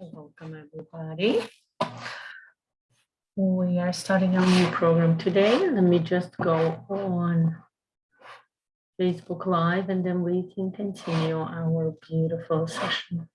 Welcome, everybody. We are starting a new program today. Let me just go on Facebook Live and then we can continue our beautiful session.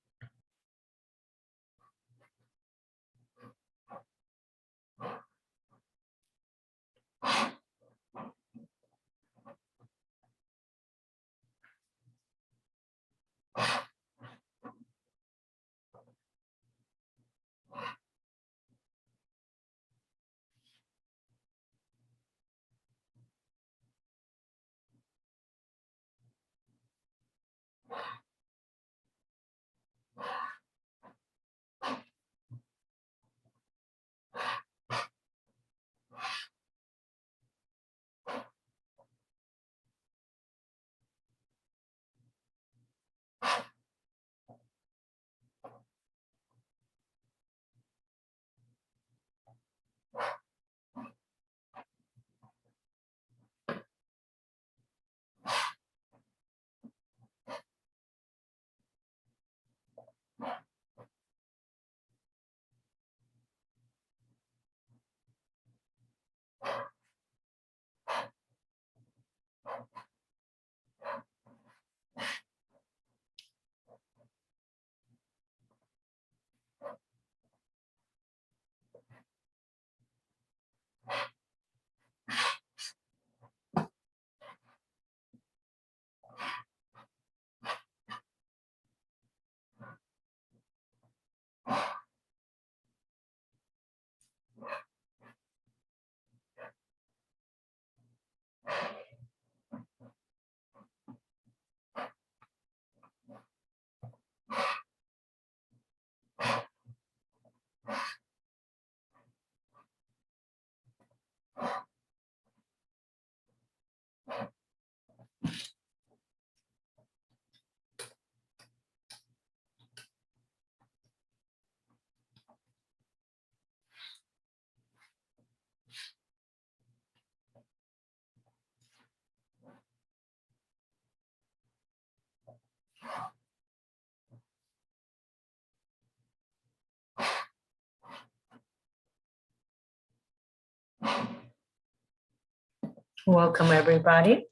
Welcome, everybody.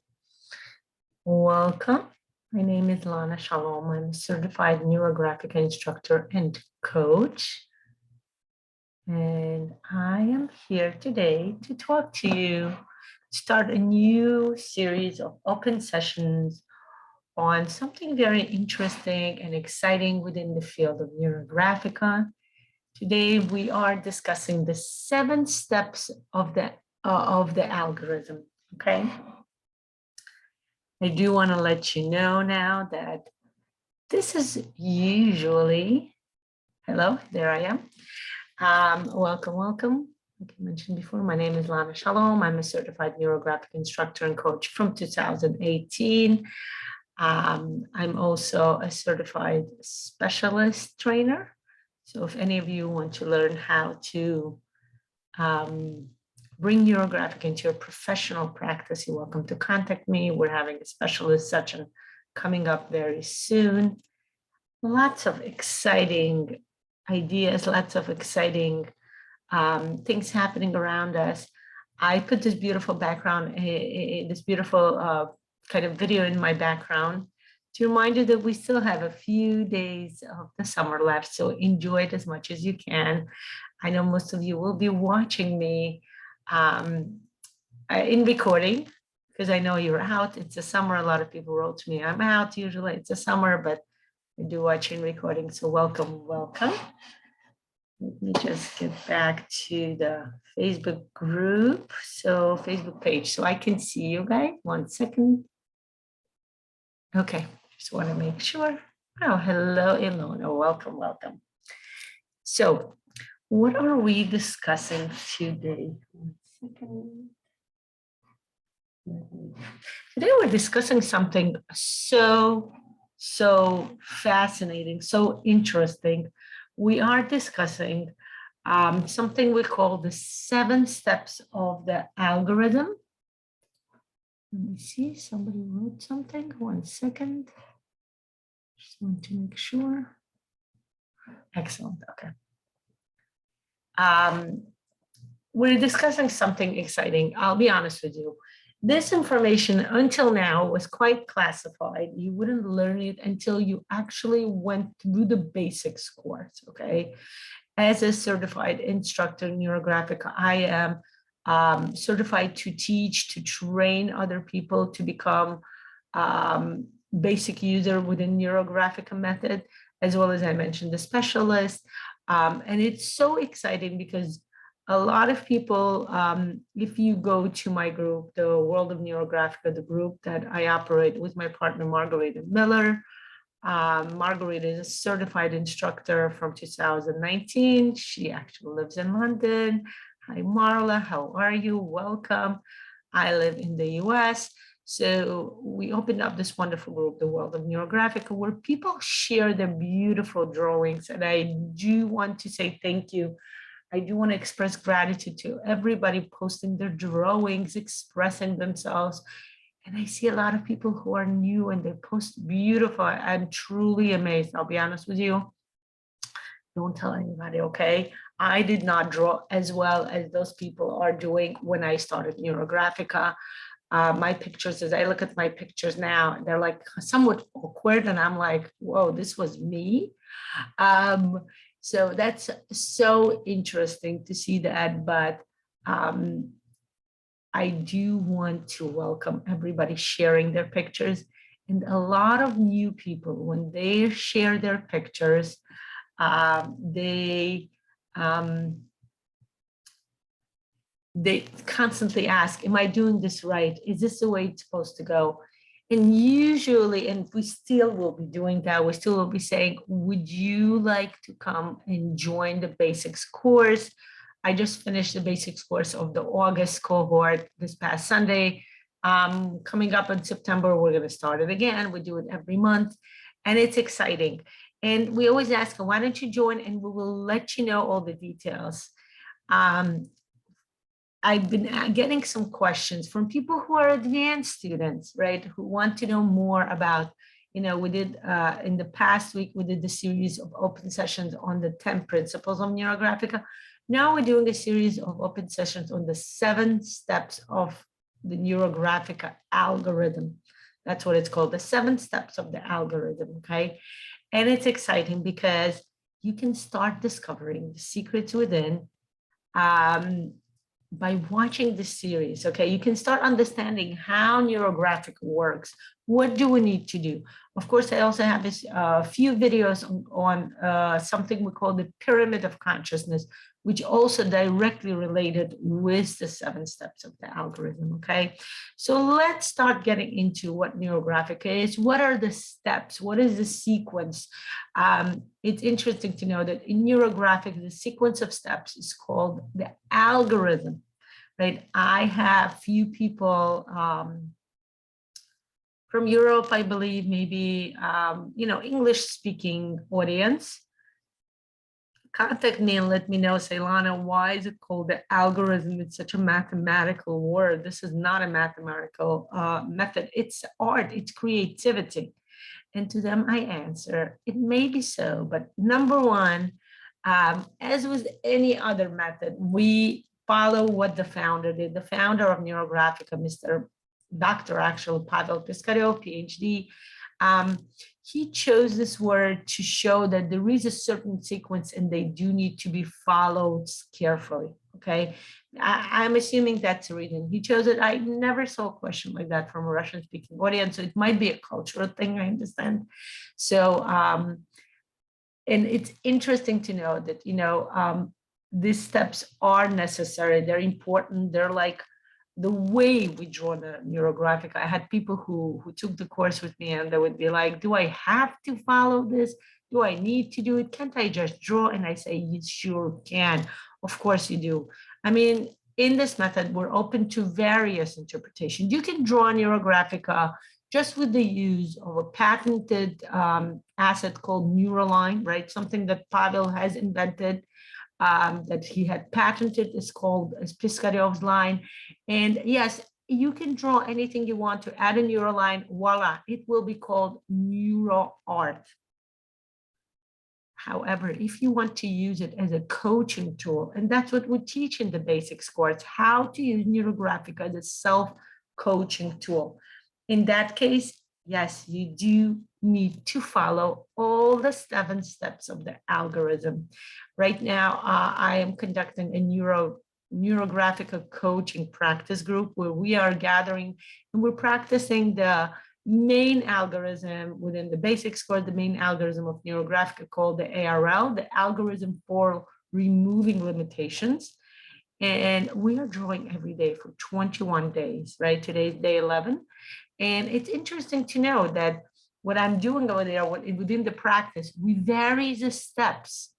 Welcome. My name is Lana. Shalom. I'm a certified Neurographic instructor and coach. And I am here today to talk to you, start a new series of open sessions on something very interesting and exciting within the field of Neurographica. Today, we are discussing the 7 steps of the algorithm, okay? I do want to let you know now that this is usually, hello, there I am. Welcome. Like I mentioned before, my name is Lana Shalom. I'm a certified neurographic instructor and coach from 2018. I'm also a certified specialist trainer. So if any of you want to learn how to bring neurographic into your professional practice, you're welcome to contact me. We're having a specialist session coming up very soon. Lots of exciting ideas, lots of exciting things happening around us. I put this beautiful background, this beautiful kind of video in my background to remind you that we still have a few days of the summer left, so enjoy it as much as you can. I know most of you will be watching me in recording because I know you're out. It's the summer. A lot of people wrote to me, I'm out usually. It's the summer, but I do watch in recording, so welcome. Let me just get back to the Facebook group, so Facebook page, so I can see you guys. 1 second. Okay, just want to make sure. Oh, hello, Ilona. Welcome. So, what are we discussing today? 1 second. Today we're discussing something so fascinating, so interesting. We are discussing something we call the 7 steps of the algorithm. Let me see, somebody wrote something. 1 second. Just want to make sure. Excellent. Okay. We're discussing something exciting. I'll be honest with you. This information until now was quite classified. You wouldn't learn it until you actually went through the basics course, okay? As a certified instructor in Neurographica, I am certified to teach, to train other people to become basic user within Neurographica method, as well as I mentioned the specialist. And it's so exciting because a lot of people, if you go to my group, the World of Neurographica, the group that I operate with my partner, Margarita Miller. Margarita is a certified instructor from 2019. She actually lives in London. Hi, Marla. How are you? Welcome. I live in the US. So we opened up this wonderful group, the World of Neurographica, where people share their beautiful drawings. And I do want to say thank you. I do want to express gratitude to everybody posting their drawings, expressing themselves. And I see a lot of people who are new and they post beautiful. I'm truly amazed. I'll be honest with you. Don't tell anybody, okay? I did not draw as well as those people are doing when I started Neurographica. My pictures, as I look at my pictures now, they're like somewhat awkward. And I'm like, whoa, this was me. So that's so interesting to see that. But I do want to welcome everybody sharing their pictures. And a lot of new people, when they share their pictures, they constantly ask, am I doing this right? Is this the way it's supposed to go? And usually, and we still will be doing that, we still will be saying, would you like to come and join the basics course? I just finished the basics course of the August cohort this past Sunday. Coming up in September, we're going to start it again. We do it every month, and it's exciting. And we always ask, why don't you join? And we will let you know all the details. I've been getting some questions from people who are advanced students, right? Who want to know more about, we did in the past week, we did the series of open sessions on the 10 principles of Neurographica. Now we're doing a series of open sessions on the 7 steps of the Neurographica algorithm. That's what it's called, the 7 steps of the algorithm, okay? And it's exciting because you can start discovering the secrets within by watching this series, okay? You can start understanding how Neurographic works. What do we need to do? Of course, I also have this few videos on something we call the pyramid of consciousness, which also directly related with the 7 steps of the algorithm, okay? So let's start getting into what Neurographic is. What are the steps? What is the sequence? It's interesting to know that in Neurographic, the sequence of steps is called the algorithm, right? I have few people from Europe, I believe, maybe, English speaking audience. Contact me and let me know, say, Lana, why is it called the algorithm? It's such a mathematical word. This is not a mathematical method. It's art, it's creativity. And to them, I answer, it may be so, but number one, as with any other method, we follow what the founder did. The founder of Neurographica, Dr. Pavel Piskarev, PhD, he chose this word to show that there is a certain sequence and they do need to be followed carefully, okay? I'm assuming that's the reason he chose it. I never saw a question like that from a Russian-speaking audience, so it might be a cultural thing, I understand. So, and it's interesting to know that, these steps are necessary, they're important, they're like the way we draw the Neurographic. I had people who took the course with me and they would be like, do I have to follow this? Do I need to do it? Can't I just draw? And I say, you sure can. Of course you do. I mean, in this method, we're open to various interpretations. You can draw Neurographica just with the use of a patented asset called Neuroline, right? Something that Pavel has invented. That he had patented is called Piskarev's line. And yes, you can draw anything you want to add a neuroline, voila, it will be called neuro art. However, if you want to use it as a coaching tool, and that's what we teach in the basics course, how to use Neurographic as a self-coaching tool. In that case, yes, you do need to follow all the 7 steps of the algorithm. Right now, I am conducting a Neurographica coaching practice group where we are gathering and we're practicing the main algorithm within the basics course, the main algorithm of Neurographica called the ARL, the algorithm for removing limitations. And we are drawing every day for 21 days, right? Today's day 11. And it's interesting to know that what I'm doing over there within the practice, we vary the steps.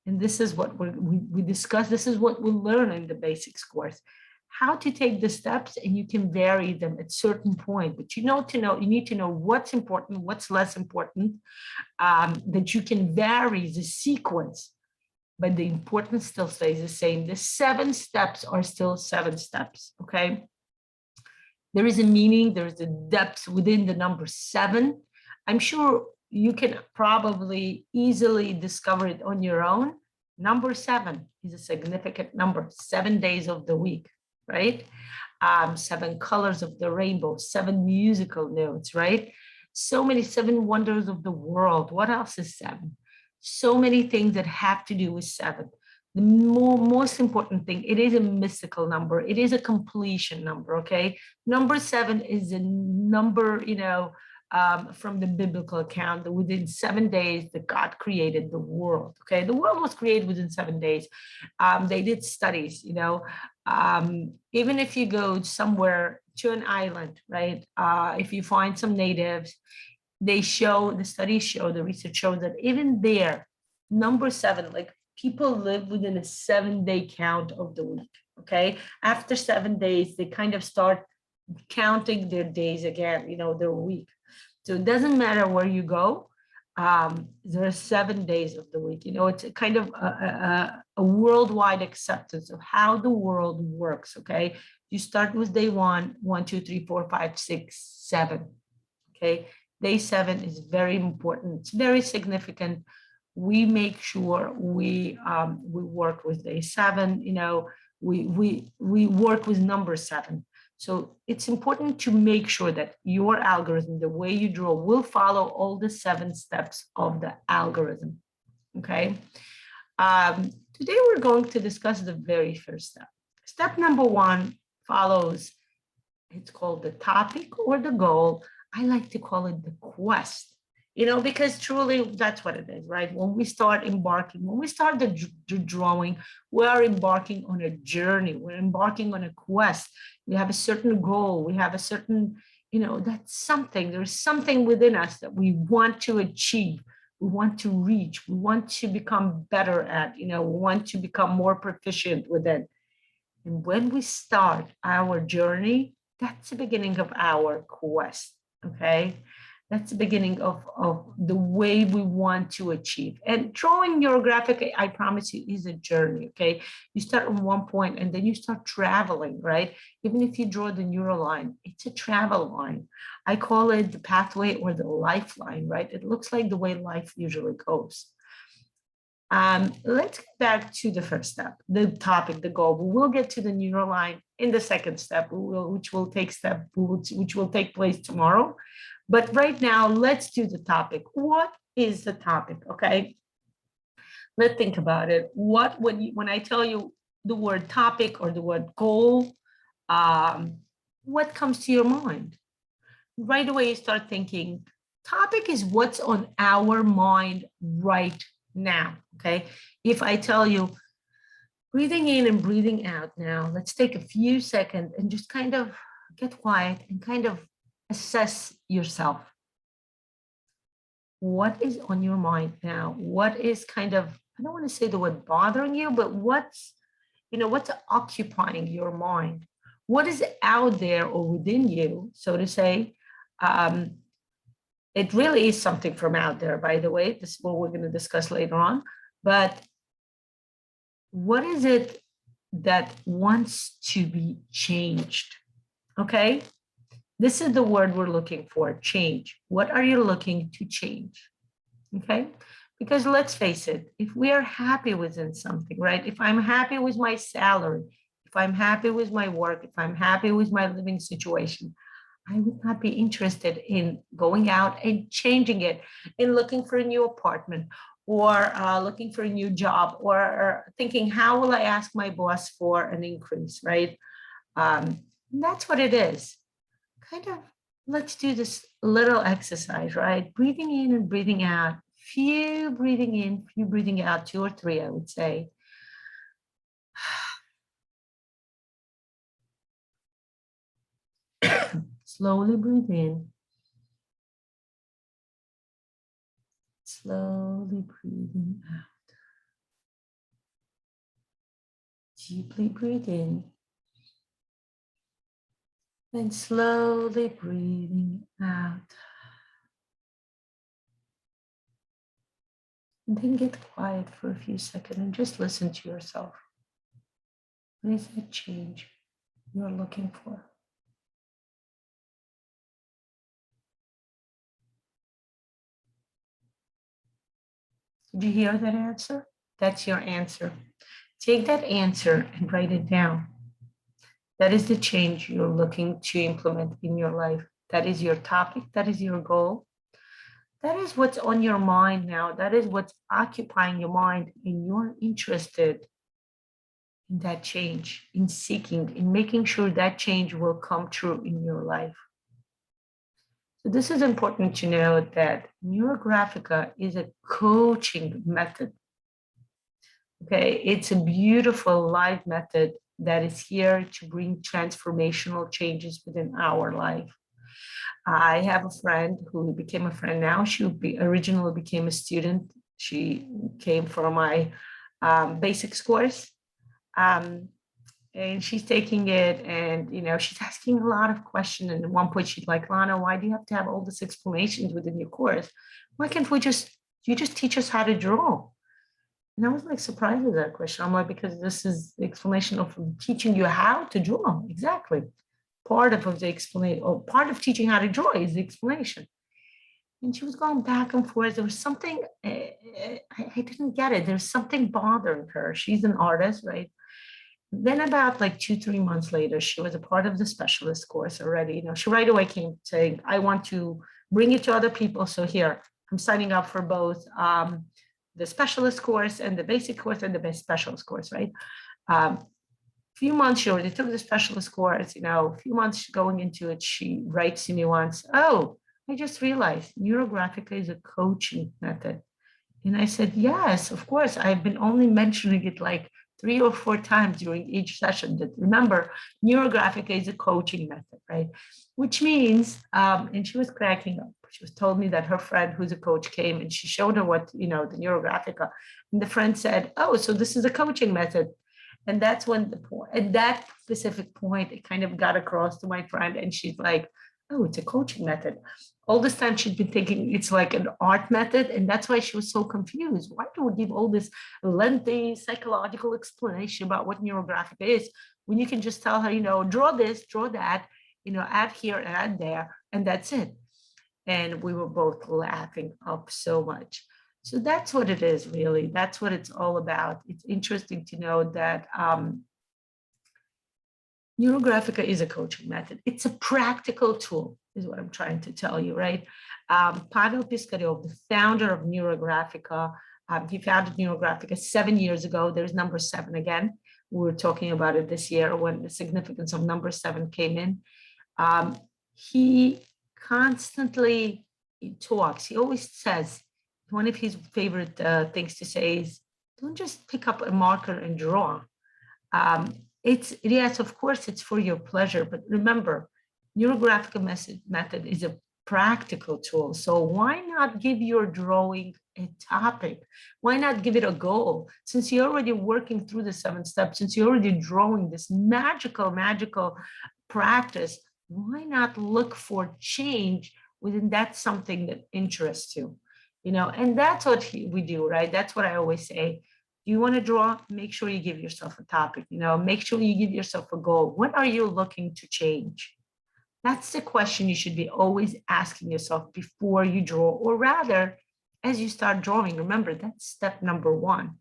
And this is what we discuss. This is what we learn in the basics course, how to take the steps, and you can vary them at certain point. But you need to know what's important, what's less important, that you can vary the sequence, but the importance still stays the same. The 7 steps are still 7 steps, okay? There is a meaning, there is a depth within the number 7. I'm sure you can probably easily discover it on your own. Number 7 is a significant number, 7 days of the week, right? 7 colors of the rainbow, 7 musical notes, right? So many 7 wonders of the world. What else is 7? So many things that have to do with 7. The most important thing, it is a mystical number. It is a completion number, okay? Number 7 is a number, from the biblical account that within 7 days that God created the world, okay? The world was created within 7 days. They did studies, even if you go somewhere to an island, right? If you find some natives, the studies show, the research shows that even there, number 7, like people live within a 7-day count of the week, okay? After 7 days, they kind of start counting their days again, their week. So it doesn't matter where you go. There are 7 days of the week. It's a kind of a worldwide acceptance of how the world works, okay? You start with day 1, 1, 2, 3, 4, 5, 6, 7, okay? Day 7 is very important. It's very significant. We make sure we work with day 7. We work with number 7. So it's important to make sure that your algorithm, the way you draw, will follow all the 7 steps of the algorithm. Okay. Today we're going to discuss the very first step. Step number 1 follows. It's called the topic or the goal. I like to call it the quest, because truly that's what it is, right? When we start the drawing, we are embarking on a journey. We're embarking on a quest. We have a certain goal. We have a certain, that's something. There's something within us that we want to achieve. We want to reach. We want to become better at, we want to become more proficient with it. And when we start our journey, that's the beginning of our quest. Okay, that's the beginning of the way we want to achieve. And drawing your graphic, I promise you, is a journey. Okay, you start on one point and then you start traveling, right? Even if you draw the neural line, it's a travel line. I call it the pathway or the lifeline, right? It looks like the way life usually goes. Let's get back to the first step, the topic, the goal. We will get to the neural line in the second step, which will take place tomorrow. But right now, let's do the topic. What is the topic? Okay, let's think about it. When I tell you the word topic or the word goal, what comes to your mind? Right away, you start thinking, topic is what's on our mind right now, okay? If I tell you, breathing in and breathing out now, let's take a few seconds and just kind of get quiet and kind of assess yourself. What is on your mind now? What is kind of, I don't want to say the word bothering you, but what's occupying your mind? What is out there or within you, so to say? It really is something from out there, by the way. This is what we're going to discuss later on. But what is it that wants to be changed? Okay, this is the word we're looking for, change. What are you looking to change? Okay, Because let's face it, if we are happy within something, right? If I'm happy with my salary, if I'm happy with my work, if I'm happy with my living situation, I would not be interested in going out and changing it, in looking for a new apartment, or looking for a new job, or thinking, how will I ask my boss for an increase, right? That's what it is. Kind of, let's do this little exercise, right? Breathing in and breathing out. Few breathing in, few breathing out, two or three, I would say. Slowly breathe in, slowly breathing out. Deeply breathe in and slowly breathing out. And then get quiet for a few seconds and just listen to yourself. What is that change you're looking for? Did you hear that answer? That's your answer. Take that answer and write it down. That is the change you're looking to implement in your life. That is your topic. That is your goal. That is what's on your mind now. That is what's occupying your mind, and you're interested in that change, in seeking, in making sure that change will come true in your life. So this is important to know that Neurographica is a coaching method. Okay, it's a beautiful live method that is here to bring transformational changes within our life. I have a friend who became a friend now. Originally became a student. She came from my basics course. Um, and she's taking it, and she's asking a lot of questions, and at one point she's like, Lana, why do you have to have all these explanations within your course? Why can't you just teach us how to draw? And I was like surprised at that question. I'm like, because this is the explanation of teaching you how to draw. Exactly. Part of the explanation, or part of teaching how to draw, is the explanation. And she was going back and forth. There was something, I didn't get it. There's something bothering her. She's an artist, right? Then about like 2, 3 months later, she was a part of the specialist course already. She right away came saying, I want to bring it to other people. So here, I'm signing up for both the specialist course and the basic course and the best specialist course, right? Few months she already took the specialist course, a few months going into it, she writes to me once, oh, I just realized Neurographica is a coaching method. And I said, yes, of course. I've been only mentioning it like 3 or 4 times during each session. That remember, Neurographica is a coaching method, right? Which means, and she was cracking up. She was told me that her friend who's a coach came and she showed her what, the Neurographica. And the friend said, oh, so this is a coaching method. And that's when at that specific point, it kind of got across to my friend. And she's like, oh, it's a coaching method. All this time she'd been thinking it's like an art method, and that's why she was so confused. Why do we give all this lengthy psychological explanation about what Neurographic is when you can just tell her, draw this, draw that, add here, add there, and that's it. And we were both laughing up so much. So that's what it is, really. That's what it's all about. It's interesting to know that Neurographica is a coaching method. It's a practical tool, is what I'm trying to tell you, right? Pavel Piskaryov, the founder of Neurographica, he founded Neurographica 7 years ago. There's number 7 again. We were talking about it this year when the significance of number 7 came in. He constantly talks. He always says, one of his favorite things to say is, don't just pick up a marker and draw. Yes, of course, it's for your pleasure, but remember, Neurographic method is a practical tool. So why not give your drawing a topic? Why not give it a goal? Since you're already working through the 7 steps, since you're already drawing this magical practice, why not look for change within that something that interests you? And that's what we do, right? That's what I always say. You want to draw, make sure you give yourself a topic, make sure you give yourself a goal. What are you looking to change? That's the question you should be always asking yourself before you draw, or rather, as you start drawing. Remember, that's step number one.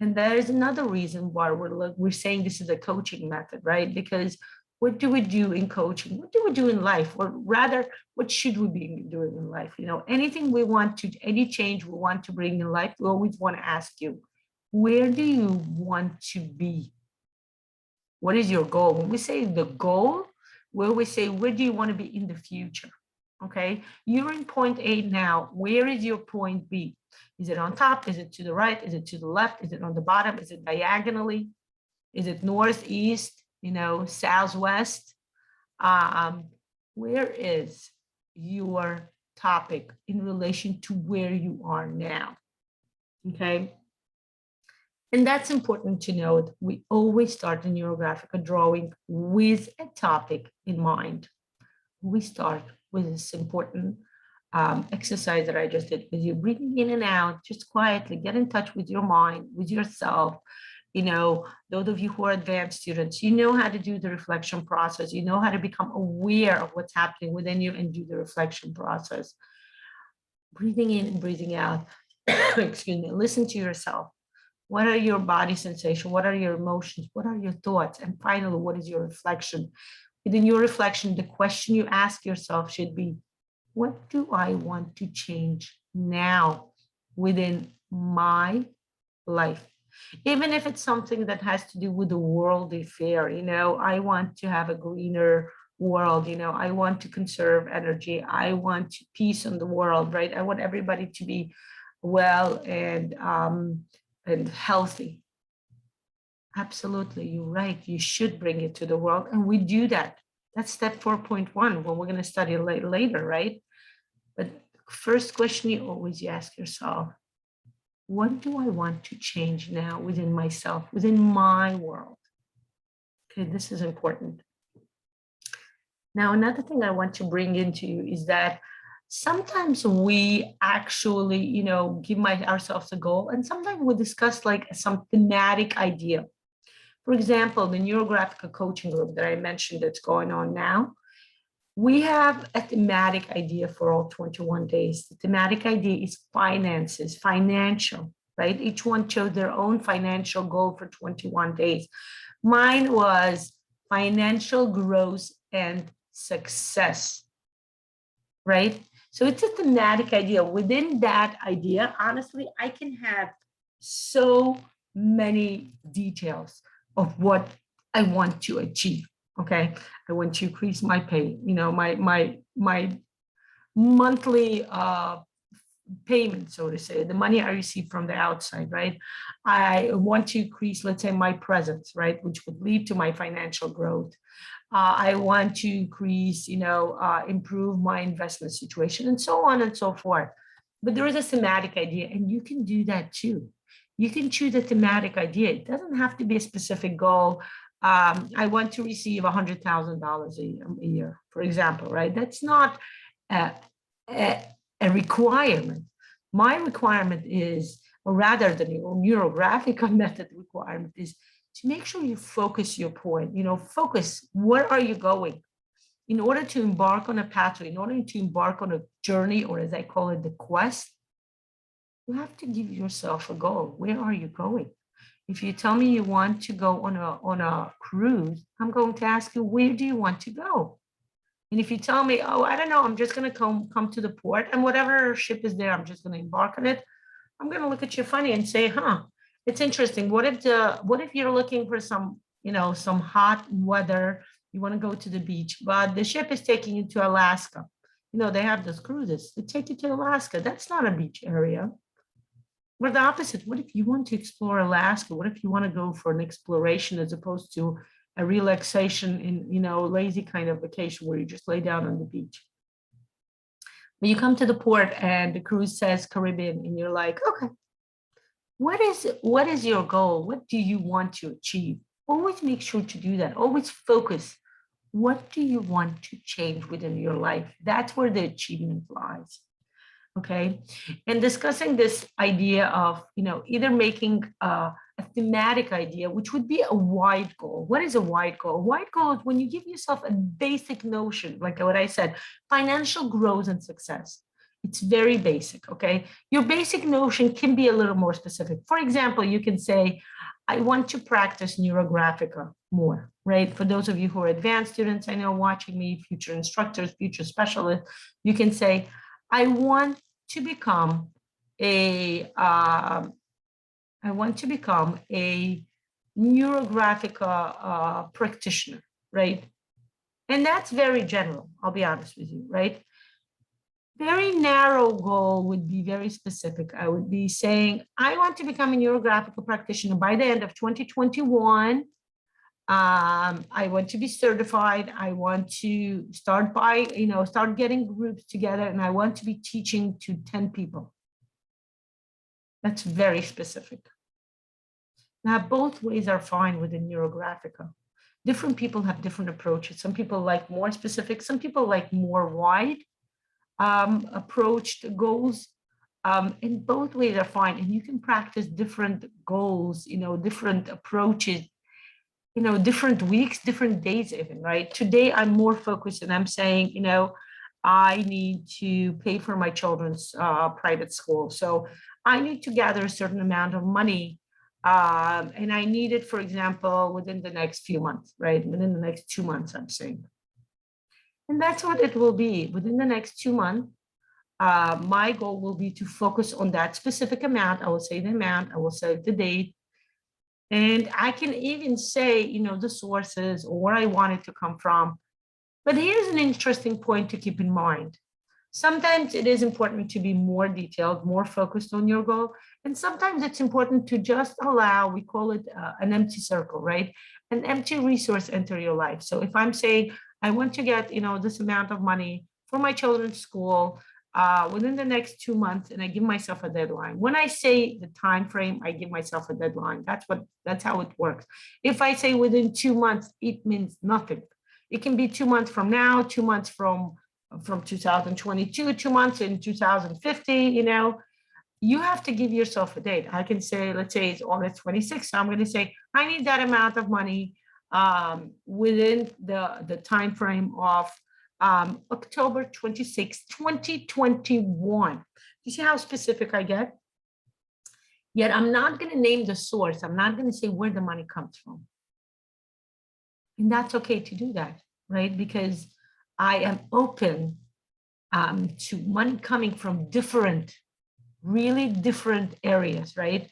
And there is another reason why we're saying this is a coaching method, right? Because what do we do in coaching? What do we do in life? Or rather, what should we be doing in life? Anything we want to, any change we want to bring in life, we always want to ask you, where do you want to be? What is your goal? When we say the goal, we always say, where do you want to be in the future? Okay, you're in point A now. Where is your point B? Is it on top? Is it to the right? Is it to the left? Is it on the bottom? Is it diagonally? Is it north, east, southwest? Where is your topic in relation to where you are now? Okay. And that's important to note. We always start the Neurographic drawing with a topic in mind. We start with this important exercise that I just did with you, breathing in and out, just quietly get in touch with your mind, with yourself. Those of you who are advanced students, you know how to do the reflection process. You know how to become aware of what's happening within you and do the reflection process. Breathing in and breathing out. Excuse me. Listen to yourself. What are your body sensations? What are your emotions? What are your thoughts? And finally, what is your reflection? Within your reflection, the question you ask yourself should be, what do I want to change now within my life? Even if it's something that has to do with the worldly affair, I want to have a greener world, I want to conserve energy. I want peace in the world, right? I want everybody to be well and healthy. Absolutely, you're right. You should bring it to the world. And we do that. That's step 4.1, when we're going to study later, right? But first question you always ask yourself, what do I want to change now within myself, within my world? Okay, this is important. Now, another thing I want to bring into you is that sometimes we actually, give ourselves a goal, and sometimes we discuss like some thematic idea. For example, the Neurographica coaching group that I mentioned that's going on now, we have a thematic idea for all 21 days. The thematic idea is finances, financial, right? Each one chose their own financial goal for 21 days. Mine was financial growth and success, right? So it's a thematic idea. Within that idea, honestly, I can have so many details of what I want to achieve. Okay, I want to increase my pay, my monthly payment, so to say, the money I receive from the outside, right? I want to increase, let's say, my presence, right, which would lead to my financial growth. I want to increase, improve my investment situation, and so on and so forth. But there is a thematic idea, and you can do that too. You can choose a thematic idea. It doesn't have to be a specific goal. I want to receive $100,000 a year, for example, right? That's not a requirement. My requirement is, or rather the Neurographic method requirement is to make sure you focus your point, focus, where are you going? In order to embark on a pathway, in order to embark on a journey, or as I call it, the quest, you have to give yourself a goal. Where are you going? If you tell me you want to go on a cruise, I'm going to ask you, where do you want to go? And if you tell me, oh, I don't know, I'm just going to come to the port, and whatever ship is there, I'm just going to embark on it, I'm going to look at you funny and say, it's interesting. What if you're looking for some hot weather, you want to go to the beach, but the ship is taking you to Alaska. They have those cruises. They take you to Alaska. That's not a beach area. Or the opposite. What if you want to explore Alaska? What if you want to go for an exploration as opposed to a relaxation in, lazy kind of vacation where you just lay down on the beach? When you come to the port and the cruise says Caribbean, and you're like, okay, what is your goal? What do you want to achieve? Always make sure to do that. Always focus. What do you want to change within your life? That's where the achievement lies. Okay, and discussing this idea of, either making a thematic idea, which would be a wide goal. What is a wide goal? A wide goal is when you give yourself a basic notion, like what I said, financial growth and success. It's very basic, okay? Your basic notion can be a little more specific. For example, you can say, I want to practice Neurographica more, right? For those of you who are advanced students, I know watching me, future instructors, future specialists, you can say, I want to become a Neurographica practitioner, right? And that's very general, I'll be honest with you, right? Very narrow goal would be very specific. I would be saying, I want to become a Neurographical practitioner by the end of 2021. I want to be certified. I want to start getting groups together, and I want to be teaching to 10 people. That's very specific. Now, both ways are fine within Neurographica. Different people have different approaches. Some people like more specific, some people like more wide approached goals. And both ways are fine. And you can practice different goals, different approaches, different weeks, different days even, right? Today, I'm more focused and I'm saying, I need to pay for my children's private school. So I need to gather a certain amount of money. And I need it, for example, within the next few months, right? Within the next 2 months, I'm saying. And that's what it will be. Within the next 2 months, my goal will be to focus on that specific amount. I will say the amount, I will say the date. And I can even say, the sources or where I want it to come from. But here's an interesting point to keep in mind. Sometimes it is important to be more detailed, more focused on your goal. And sometimes it's important to just allow, we call it an empty circle, right? An empty resource enter your life. So if I'm saying, I want to get, this amount of money for my children's school within the next 2 months, and I give myself a deadline. When I say the time frame, I give myself a deadline. That's how it works. If I say within 2 months, it means nothing. It can be 2 months from now, 2 months from 2022, 2 months in 2050, you have to give yourself a date. I can say, let's say it's August 26th. So I'm going to say, I need that amount of money within the time frame of October 26, 2021. You see how specific I get? Yet I'm not going to name the source. I'm not going to say where the money comes from. And that's okay to do that, right? Because I am open to money coming from really different areas, right?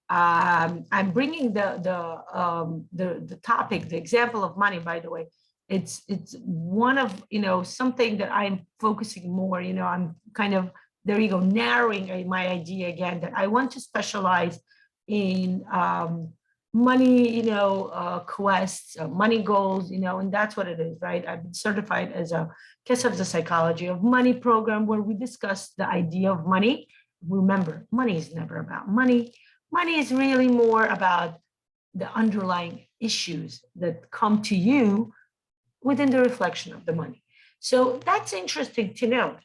I'm bringing the topic, the example of money, by the way. It's one of, something that I'm focusing more, I'm kind of, there you go, narrowing my idea again, that I want to specialize in money, quests, money goals, and that's what it is, right? I've been certified as a case of the psychology of money program, where we discuss the idea of money. Remember, money is never about money. Money is really more about the underlying issues that come to you within the reflection of the money. So that's interesting to note,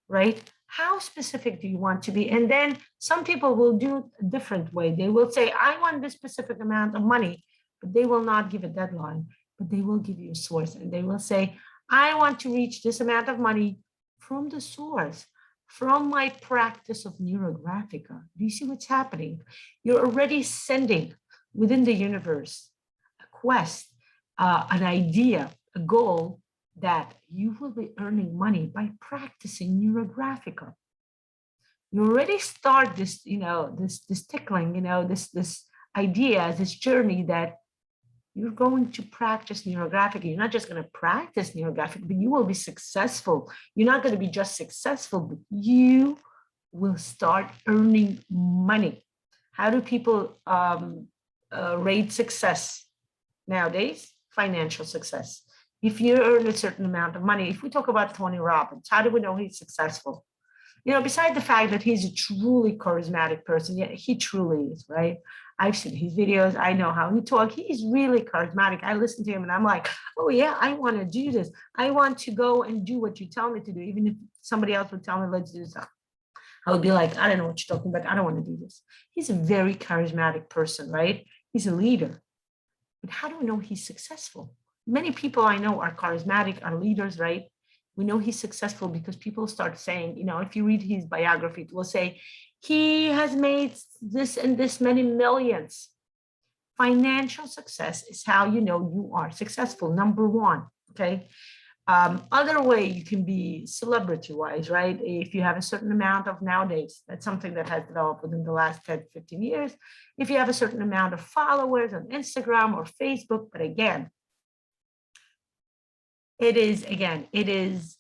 right? How specific do you want to be? And then some people will do a different way. They will say, I want this specific amount of money, but they will not give a deadline, but they will give you a source. And they will say, I want to reach this amount of money from the source, from my practice of Neurographica. Do you see what's happening? You're already sending within the universe a quest, an idea, a goal, that you will be earning money by practicing Neurographica. You already start this, this tickling, this idea, this journey that you're going to practice Neurographica. You're not just going to practice Neurographic, but you will be successful. You're not going to be just successful, but you will start earning money. How do people rate success nowadays? Financial success. If you earn a certain amount of money, if we talk about Tony Robbins, how do we know he's successful? Besides the fact that he's a truly charismatic person, yeah, he truly is, right? I've seen his videos. I know how he talks. He's really charismatic. I listen to him and I'm like, oh yeah, I want to do this. I want to go and do what you tell me to do. Even if somebody else would tell me, let's do something, I would be like, I don't know what you're talking about. I don't want to do this. He's a very charismatic person, right? He's a leader. But how do we know he's successful? Many people I know are charismatic, are leaders, right? We know he's successful because people start saying, if you read his biography, it will say, he has made this and this many millions. Financial success is how you know you are successful, number one, okay? Other way you can be celebrity-wise, right? If you have a certain amount of, nowadays, that's something that has developed within the last 10, 15 years. If you have a certain amount of followers on Instagram or Facebook, but again, it is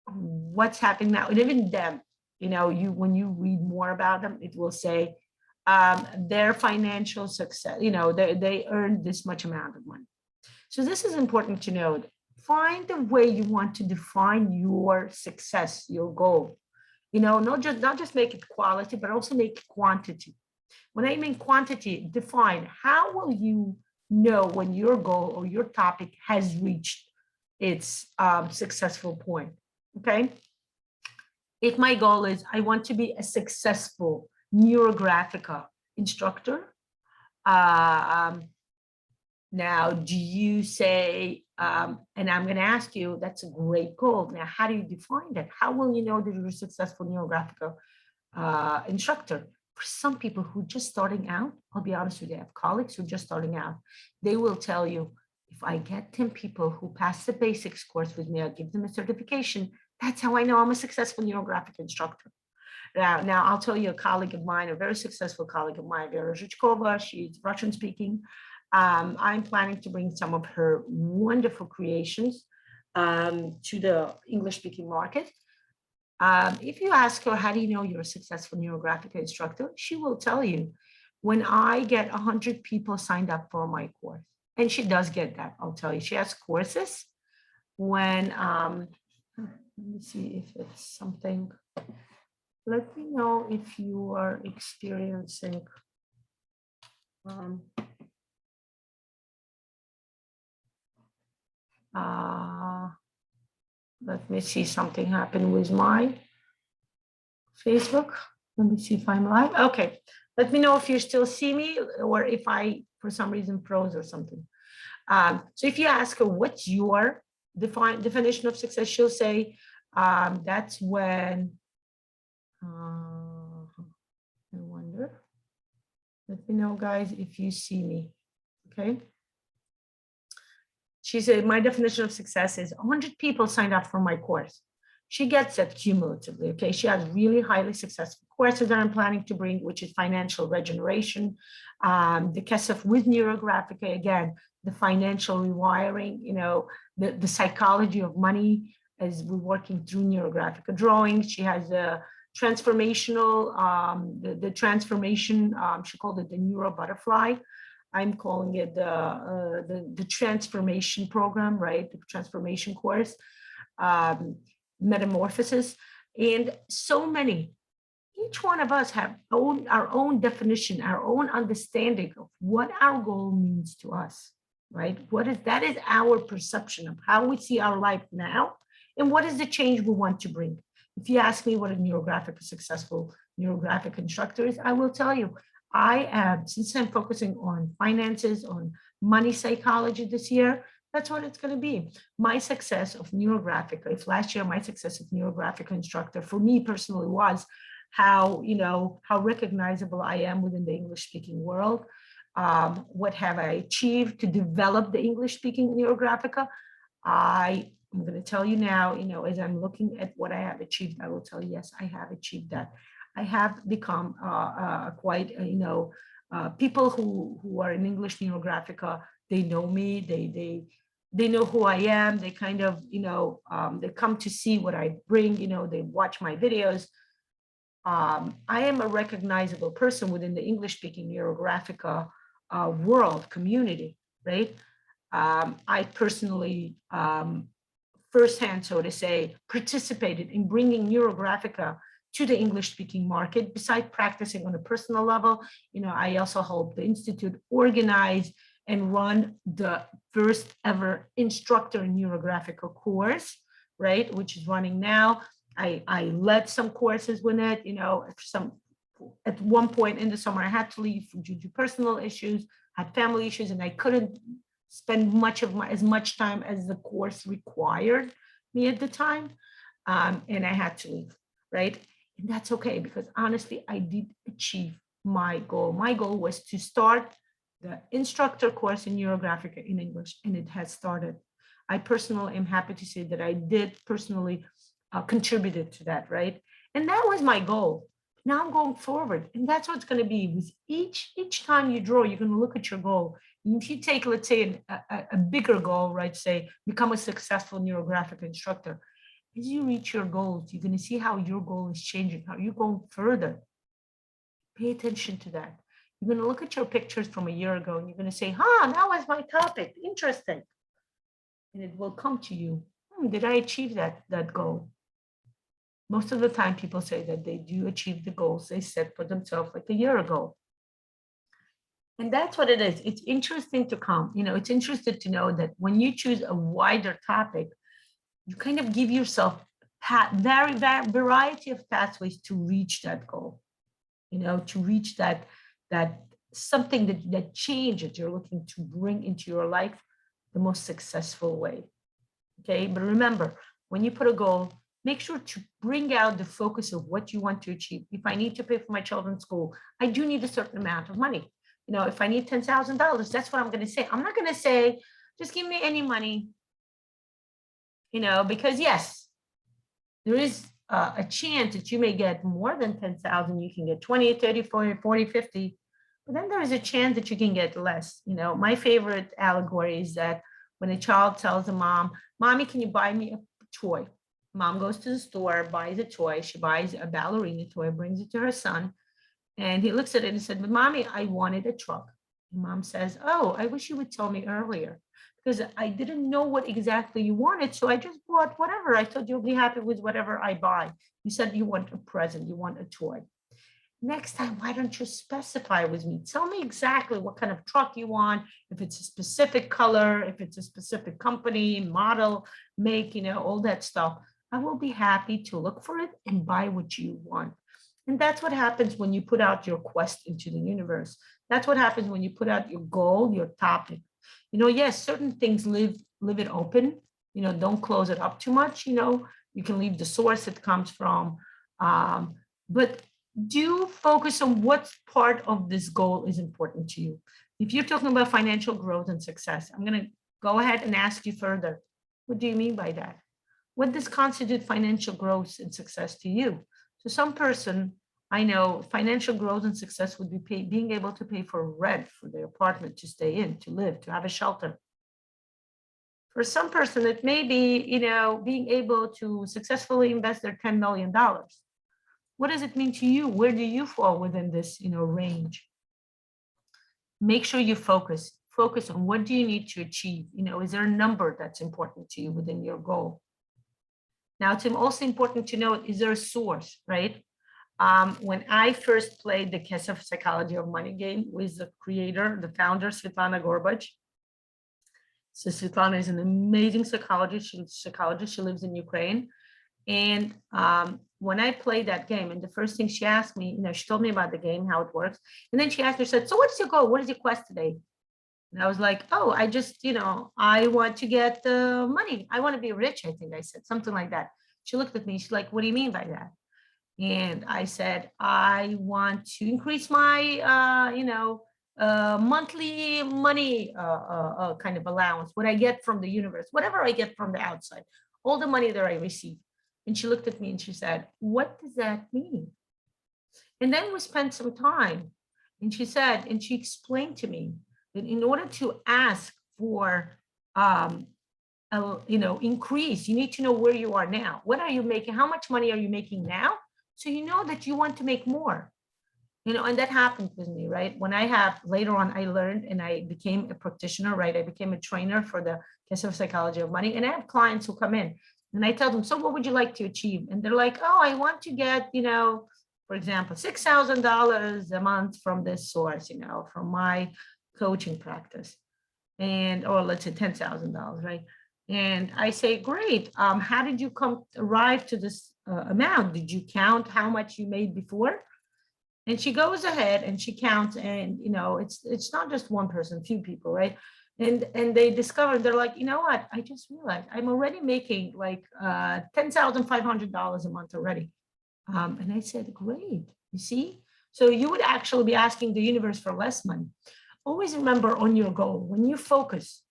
what's happening now. And even them, when you read more about them, it will say their financial success, they earned this much amount of money. So this is important to know. Find the way you want to define your success, your goal. Not just make it quality, but also make it quantity. When I mean quantity, define how will you know when your goal or your topic has reached its successful point. Okay. If my goal is I want to be a successful Neurographica instructor, now, do you say, and I'm going to ask you, that's a great goal. Now, how do you define that? How will you know that you're a successful Neurographica instructor? For some people who are just starting out, I'll be honest with you, I have colleagues who are just starting out. They will tell you, if I get 10 people who pass the basics course with me, I'll give them a certification. That's how I know I'm a successful Neurographic instructor. Now I'll tell you a colleague of mine, a very successful colleague of mine, Vera Zhukova, she's Russian speaking. I'm planning to bring some of her wonderful creations to the English-speaking market. If you ask her, how do you know you're a successful Neurographic instructor? She will tell you, when I get 100 people signed up for my course, and she does get that, I'll tell you. She has courses when, let me see if it's something. Let me know if you are experiencing let me see, something happened with my Facebook. Let me see if I'm live. Okay. Let me know if you still see me or if I, for some reason, froze or something. So if you ask her, what's your definition of success, she'll say, that's when, I wonder. Let me know, guys, if you see me. Okay. She said, my definition of success is 100 people signed up for my course. She gets it cumulatively, okay? She has really highly successful courses that I'm planning to bring, which is financial regeneration, the Kesef with Neurographica, again, the financial rewiring, the psychology of money as we're working through Neurographica drawings. She has a transformational, the transformation, she called it the Neuro Butterfly. I'm calling it the transformation program, right? The transformation course, metamorphosis, and so many. Each one of us have our own definition, our own understanding of what our goal means to us, right? That is our perception of how we see our life now, and what is the change we want to bring. If you ask me what a Neurographic, a successful Neurographic instructor is, I will tell you, I am, since I'm focusing on finances, on money psychology this year, that's what it's going to be. My success of Neurographica, if last year my success of Neurographic instructor for me personally was how recognizable I am within the English-speaking world. What have I achieved to develop the English-speaking Neurographica? I'm going to tell you now, as I'm looking at what I have achieved, I will tell you, yes, I have achieved that. I have become quite, people who are in English Neurographica, they know me, they know who I am, they kind of, they come to see what I bring, they watch my videos. I am a recognizable person within the English-speaking Neurographica world community, right? I personally, firsthand, so to say, participated in bringing Neurographica to the English-speaking market. Besides practicing on a personal level, I also helped the Institute organize and run the first ever instructor in Neurographica course, right, which is running now. I led some courses with it, at one point in the summer, I had to leave due to personal issues, had family issues, and I couldn't spend as much time as the course required me at the time. And I had to leave, right? And that's okay, because honestly, I did achieve my goal. My goal was to start the instructor course in Neurographica in English, and it has started. I personally am happy to say that I did personally contributed to that, right? And that was my goal. Now I'm going forward, and that's what it's going to be. With each time you draw, you're going to look at your goal. And if you take, let's say, a bigger goal, right? Say, become a successful neurographic instructor. As you reach your goals, you're going to see how your goal is changing, how you're going further. Pay attention to that. You're going to look at your pictures from a year ago, and you're going to say, "Huh, that was my topic. Interesting." And it will come to you. Did I achieve that goal? Most of the time, people say that they do achieve the goals they set for themselves like a year ago. And that's what it is. It's interesting to come. It's interesting to know that when you choose a wider topic, you kind of give yourself very variety of pathways to reach that goal. To reach that something that change that you're looking to bring into your life the most successful way. Okay, but remember, when you put a goal, make sure to bring out the focus of what you want to achieve. If I need to pay for my children's school, I do need a certain amount of money. If I need $10,000, that's what I'm going to say. I'm not going to say, just give me any money, because yes, there is a chance that you may get more than 10,000. You can get 20, 30, 40, 40, 50. But then there is a chance that you can get less. My favorite allegory is that when a child tells a mom, "Mommy, can you buy me a toy?" Mom goes to the store, buys a toy. She buys a ballerina toy, brings it to her son. And he looks at it and said, "But Mommy, I wanted a truck." And Mom says, "Oh, I wish you would tell me earlier, because I didn't know what exactly you wanted. So I just bought whatever. I thought you'll be happy with whatever I buy. You said you want a present, you want a toy. Next time, why don't you specify with me? Tell me exactly what kind of truck you want, if it's a specific color, if it's a specific company, model, make, all that stuff. I will be happy to look for it and buy what you want." And that's what happens when you put out your quest into the universe. That's what happens when you put out your goal, your topic. Yes, certain things leave it open. Don't close it up too much. You can leave the source it comes from, but do focus on what part of this goal is important to you. If you're talking about financial growth and success, I'm going to go ahead and ask you further. What do you mean by that? What does constitute financial growth and success to you? So some person, I know, financial growth and success would be being able to pay for rent for their apartment, to stay in, to live, to have a shelter. For some person, it may be, being able to successfully invest their $10 million. What does it mean to you? Where do you fall within this, range? Make sure you focus on what do you need to achieve. Is there a number that's important to you within your goal? Now, it's also important to know, is there a source, right? When I first played the Kesef Psychology of Money game with the creator, the founder, Svetlana Gorbach. So Svetlana is an amazing psychologist. She lives in Ukraine. And when I played that game, and the first thing she asked me, she told me about the game, how it works. And then she asked me, she said, "So what's your goal? What is your quest today?" And I was like, "Oh, I just, I want to get the money. I want to be rich," I think I said, something like that. She looked at me. She's like, "What do you mean by that?" And I said, "I want to increase my, monthly money kind of allowance, what I get from the universe, whatever I get from the outside, all the money that I receive." And she looked at me and she said, "What does that mean?" And then we spent some time. And she said, and she explained to me that in order to ask for, increase, you need to know where you are now. What are you making? How much money are you making now? So you know that you want to make more. And that happened with me, right? When later on, I learned and I became a practitioner, right? I became a trainer for the Kesef Psychology of Money. And I have clients who come in and I tell them, "So what would you like to achieve?" And they're like, "Oh, I want to get, for example, $6,000 a month from this source, from my coaching practice." Or let's say $10,000, right? And I say, "Great. How did you arrive to this amount? Did you count how much you made before?" And she goes ahead and she counts, and it's not just one person, few people, right? And they discovered, they're like, you know what? I just realized I'm already making like $10,500 a month already. And I said, great, you see? So you would actually be asking the universe for less money. Always remember on your goal, when you focus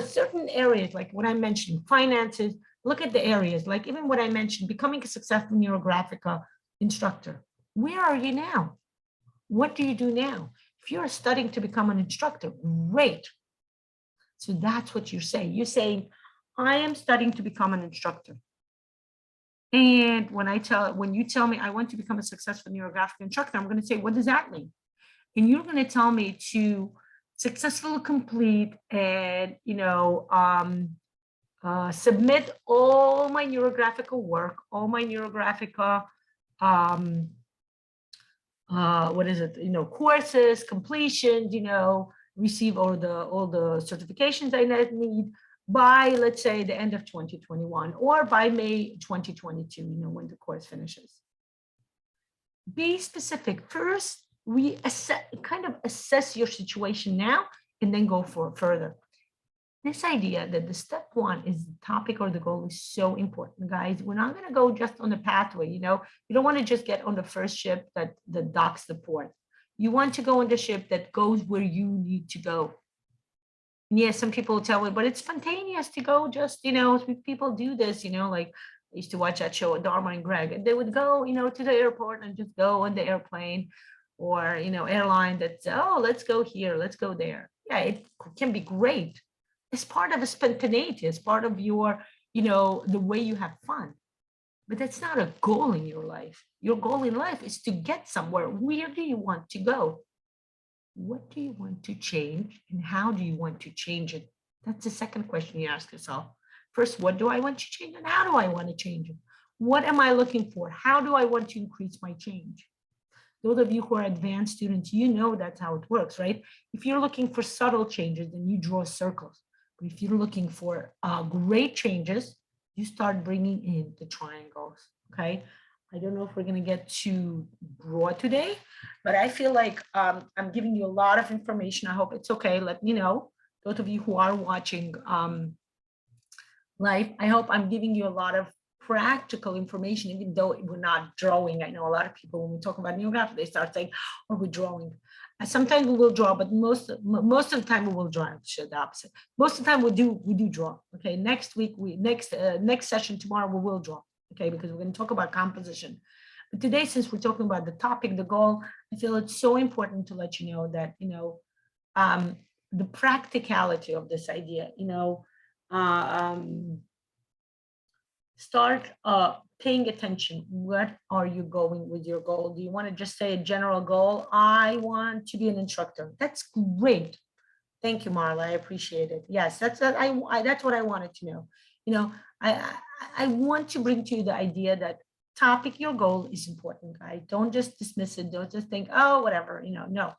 certain areas, like what I mentioned, finances, look at the areas, like even what I mentioned, becoming a successful Neurographica instructor. Where are you now? What do you do now? If you're studying to become an instructor, great. So that's what you're saying. You're saying, I am studying to become an instructor. And when you tell me I want to become a successful neurographic instructor, I'm going to say, what does that mean? And you're going to tell me to successfully complete and, submit all my neurographical work, all my neurographica, what is it, courses, completions, receive all the certifications I need by, let's say, the end of 2021 or by May 2022, when the course finishes. Be specific. First, assess your situation now and then go for further. This idea that the step one is the topic or the goal is so important, guys. We're not going to go just on the pathway. You don't want to just get on the first ship that docks the port. You want to go on the ship that goes where you need to go. And yes, some people tell me, but it's spontaneous to go just, people do this, like I used to watch that show, Dharma and Greg, and they would go, to the airport and just go on the airplane or, airline that's, oh, let's go here, let's go there. Yeah, it can be great. It's part of a spontaneity, it's part of your, the way you have fun. But that's not a goal in your life. Your goal in life is to get somewhere. Where do you want to go? What do you want to change and how do you want to change it? That's the second question you ask yourself. First, what do I want to change and how do I want to change it? What am I looking for? How do I want to increase my change? Those of you who are advanced students, that's how it works, right? If you're looking for subtle changes, then you draw circles. But if you're looking for great changes, you start bringing in the triangles, okay? I don't know if we're going to get too broad today, but I feel like I'm giving you a lot of information. I hope it's okay. Let me know. Those of you who are watching live, I hope I'm giving you a lot of practical information, even though we're not drawing. I know a lot of people, when we talk about neurographic, they start saying, oh, we're drawing. Sometimes we will draw, but most of the time we will draw. The opposite. Most of the time we do draw. Okay, next week, next session tomorrow, we will draw. Okay, because we're going to talk about composition. But today, since we're talking about the topic, the goal, I feel it's so important to let you know that, the practicality of this idea, start paying attention. What are you going with your goal? Do you want to just say a general goal? I want to be an instructor. That's great. Thank you, Marla. I appreciate it. Yes, that's what I wanted to know. I want to bring to you the idea that topic, your goal is important, guys. Don't just dismiss it. Don't just think, oh, whatever, no.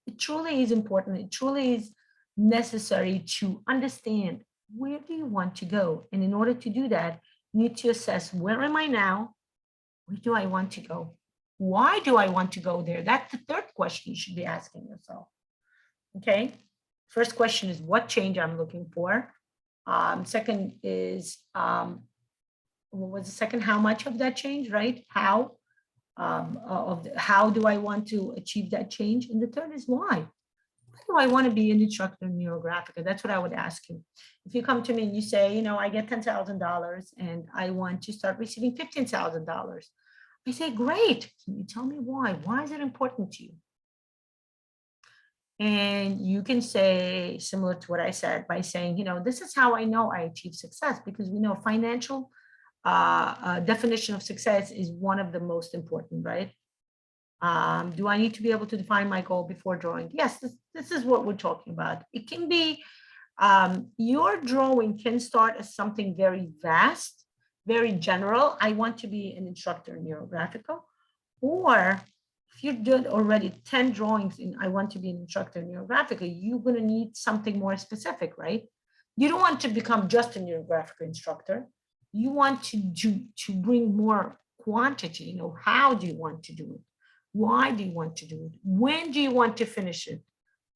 It truly is important. It truly is necessary to understand where do you want to go. And in order to do that, you need to assess, where am I now? Where do I want to go? Why do I want to go there? That's the third question you should be asking yourself. Okay. First question is what change I'm looking for. Second is, what was the second? How much of that change, right? How? How do I want to achieve that change? And the third is why? Why do I want to be an instructor in Neurographica? That's what I would ask you. If you come to me and you say, I get $10,000 and I want to start receiving $15,000. I say, great. Can you tell me why? Why is it important to you? And you can say, similar to what I said, by saying, this is how I know I achieve success, because we know financial definition of success is one of the most important, right? Do I need to be able to define my goal before drawing? Yes, this is what we're talking about. It can be, your drawing can start as something very vast, very general. I want to be an instructor in Neurographica. Or if you did already 10 drawings in I want to be an instructor in Neurographica, you're going to need something more specific, right? You don't want to become just a Neurographica instructor. You want to bring more quantity. How do you want to do it? Why do you want to do it? When do you want to finish it?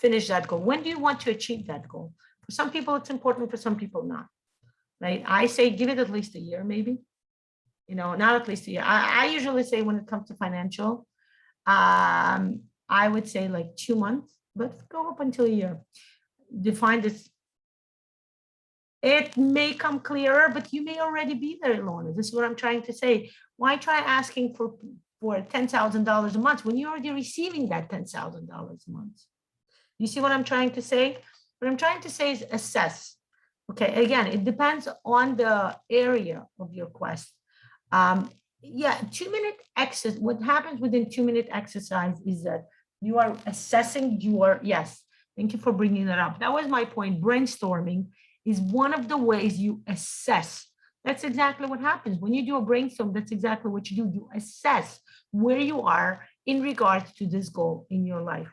finish that goal? When do you want to achieve that goal? For some people, it's important. For some people, not. Right? I say give it at least a year, maybe. Not at least a year. I usually say when it comes to financial, I would say like 2 months, but go up until a year. Define this. It may come clearer, but you may already be there, Lana. This is what I'm trying to say. Why try asking for $10,000 a month when you're already receiving that $10,000 a month? You see what I'm trying to say? What I'm trying to say is assess. Okay, again, it depends on the area of your quest. Yeah, 2-minute exercise. What happens within 2-minute exercise is that you are assessing yes, thank you for bringing that up. That was my point. Brainstorming is one of the ways you assess. That's exactly what happens. When you do a brainstorm, that's exactly what you do. You assess where you are in regards to this goal in your life.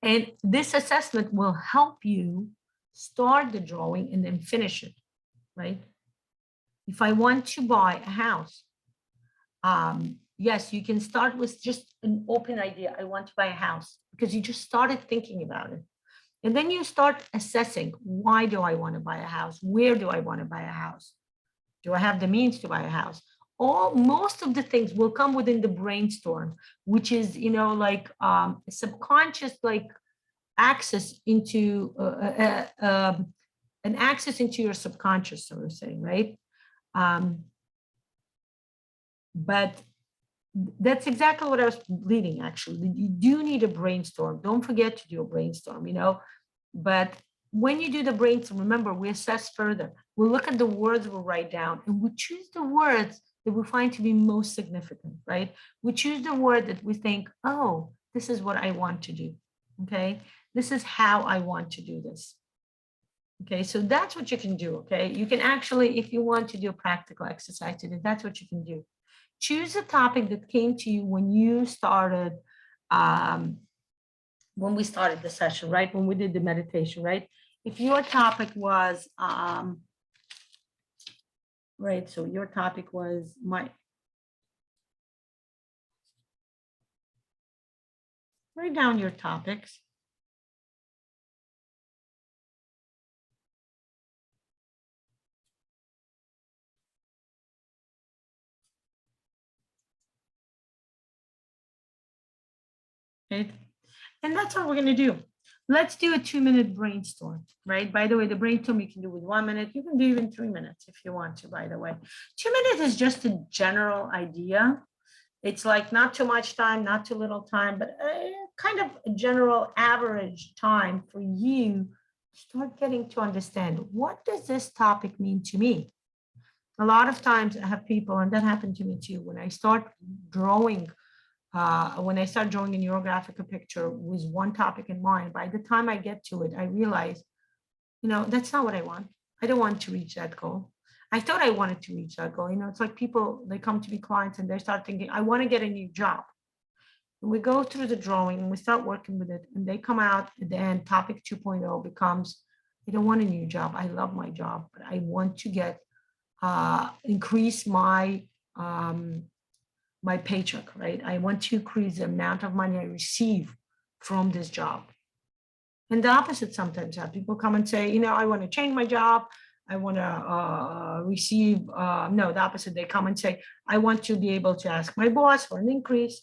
And this assessment will help you start the drawing and then finish it, right? If I want to buy a house, yes, you can start with just an open idea. I want to buy a house because you just started thinking about it. And then you start assessing, why do I want to buy a house? Where do I want to buy a house? Do I have the means to buy a house? Most of the things will come within the brainstorm, which is, like subconscious, like access into an access into your subconscious, so we're saying, right? But that's exactly what I was leading, actually. You do need a brainstorm. Don't forget to do a brainstorm, but when you do the brainstorm, remember, we assess further. We'll look at the words we'll write down, and we choose the words that we find to be most significant, right? We choose the word that we think, oh, this is what I want to do, okay? This is how I want to do this. Okay, so that's what you can do, okay? You can actually, if you want to do a practical exercise today, that's what you can do. Choose a topic that came to you when you started, when we started the session, right? When we did the meditation, right? If your topic was, right, so your topic was write down your topics. Right? And that's what we're going to do. Let's do a 2-minute brainstorm, right? By the way, the brainstorm you can do with 1 minute. You can do even 3 minutes if you want to, by the way. 2 minutes is just a general idea. It's like not too much time, not too little time, but kind of a general average time for you to start getting to understand, what does this topic mean to me? A lot of times I have people, and that happened to me too, when I start drawing a Neurographica picture with one topic in mind, by the time I get to it, I realize, that's not what I want. I don't want to reach that goal. I thought I wanted to reach that goal. It's like people, they come to be clients and they start thinking, I want to get a new job. And we go through the drawing and we start working with it, and they come out at the end, topic 2.0 becomes, I don't want a new job. I love my job, but I want to increase my my paycheck, right? I want to increase the amount of money I receive from this job. And the opposite sometimes happens. People come and say, I want to change my job. I want to receive, no, the opposite. They come and say, I want to be able to ask my boss for an increase.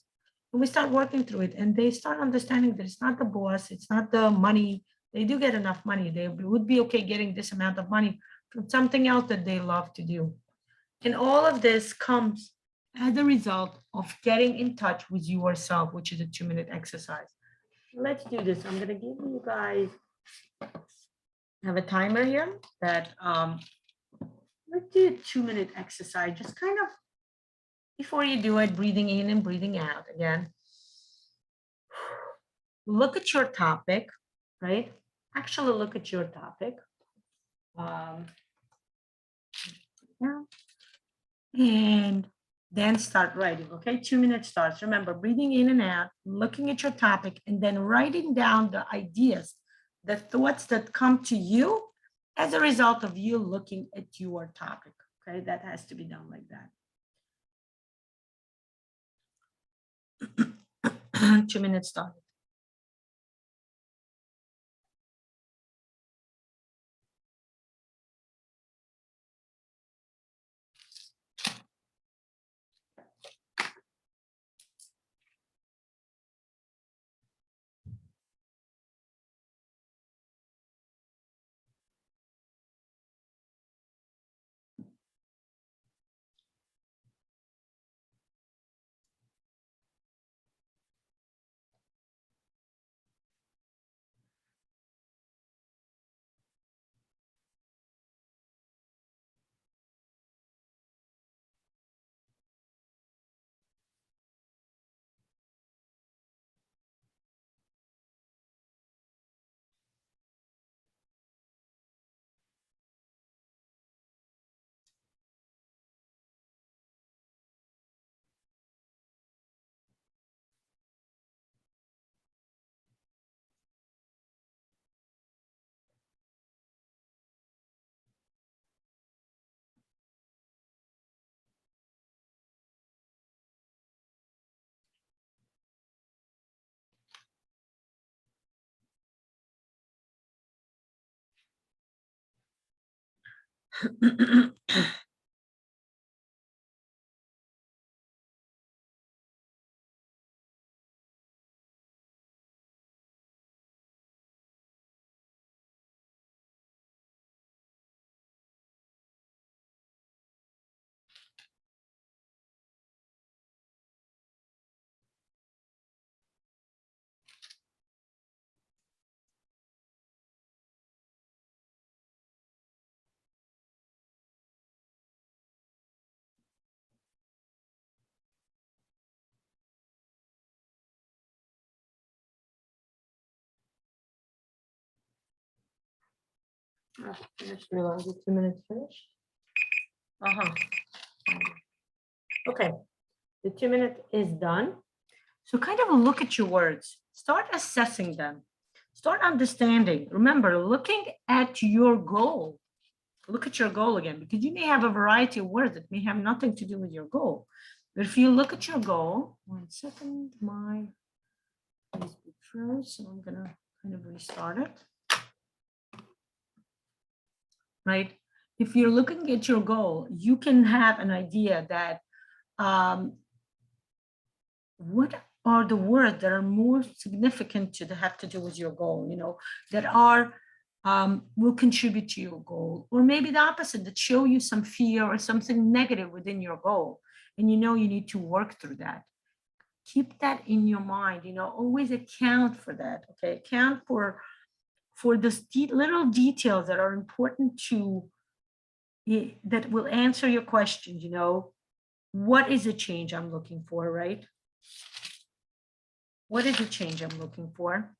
And we start working through it, and they start understanding that it's not the boss, it's not the money. They do get enough money. They would be okay getting this amount of money from something else that they love to do. And all of this comes as a result of getting in touch with yourself, which is a 2-minute exercise. Let's do this. I'm going to give you guys, I have a timer here that, let's do a 2-minute exercise. Just kind of, before you do it, breathing in and breathing out again. Look at your topic, right? Actually, look at your topic. And then start writing, okay? 2-minute starts. Remember, breathing in and out, looking at your topic, and then writing down the ideas, the thoughts that come to you as a result of you looking at your topic, okay? That has to be done like that. 2 minutes started. I just realized the 2 minutes finished. Uh-huh. Okay, the 2 minute is done. So kind of look at your words, start assessing them, start understanding. Remember, looking at your goal. Look at your goal again, because you may have a variety of words that may have nothing to do with your goal. But if you look at your goal, 1 second, my Facebook froze, so I'm gonna kind of restart it. Right? If you're looking at your goal, you can have an idea that what are the words that are more significant to have to do with your goal, that are will contribute to your goal, or maybe the opposite, that show you some fear or something negative within your goal, and you need to work through that. Keep that in your mind, always account for that. Okay, account for the little details that are important to that will answer your questions. What is the change I'm looking for, right? What is the change I'm looking for?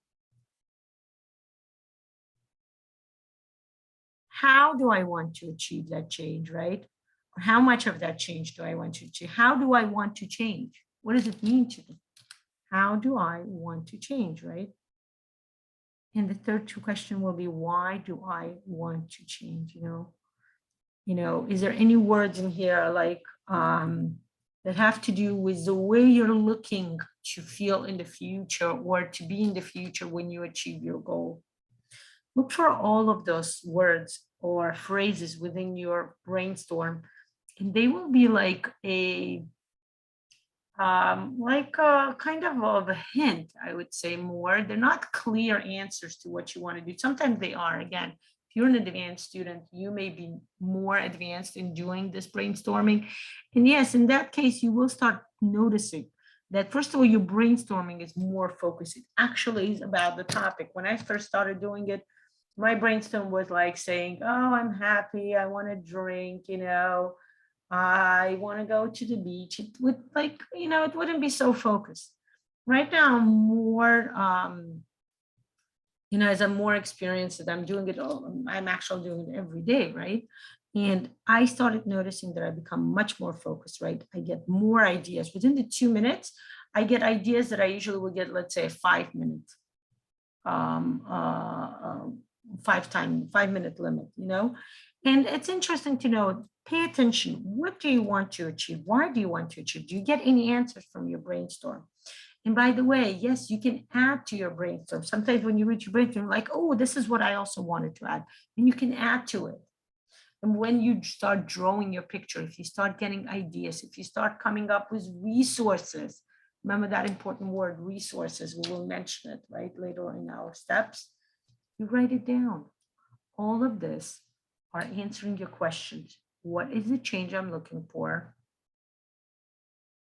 How do I want to achieve that change, right? Or how much of that change do I want to achieve? How do I want to change? What does it mean to me? How do I want to change, right? And the third question will be, why do I want to change? Is there any words in here like that have to do with the way you're looking to feel in the future or to be in the future when you achieve your goal? Look for all of those words or phrases within your brainstorm, and they will be like a kind of a hint, I would say more. They're not clear answers to what you want to do. Sometimes they are. Again, if you're an advanced student, you may be more advanced in doing this brainstorming. And yes, in that case, you will start noticing that, first of all, your brainstorming is more focused. It actually is about the topic. When I first started doing it, my brainstorm was like saying, oh, I'm happy, I want to drink, I want to go to the beach. It would it wouldn't be so focused. Right now, I'm more, as I'm more experienced, that I'm doing it all, I'm actually doing it every day, right? And I started noticing that I become much more focused, right? I get more ideas. Within the 2 minutes, I get ideas that I usually would get, let's say, 5 minutes. 5-minute limit, and it's interesting to know, pay attention. What do you want to achieve? Why do you want to achieve? Do you get any answers from your brainstorm? And by the way, yes, you can add to your brainstorm. Sometimes when you reach your brainstorm, like, oh, this is what I also wanted to add, and you can add to it. And when you start drawing your picture, if you start getting ideas, if you start coming up with resources, remember that important word, resources, we will mention it right later in our steps. You write it down. All of this are answering your questions. What is the change I'm looking for?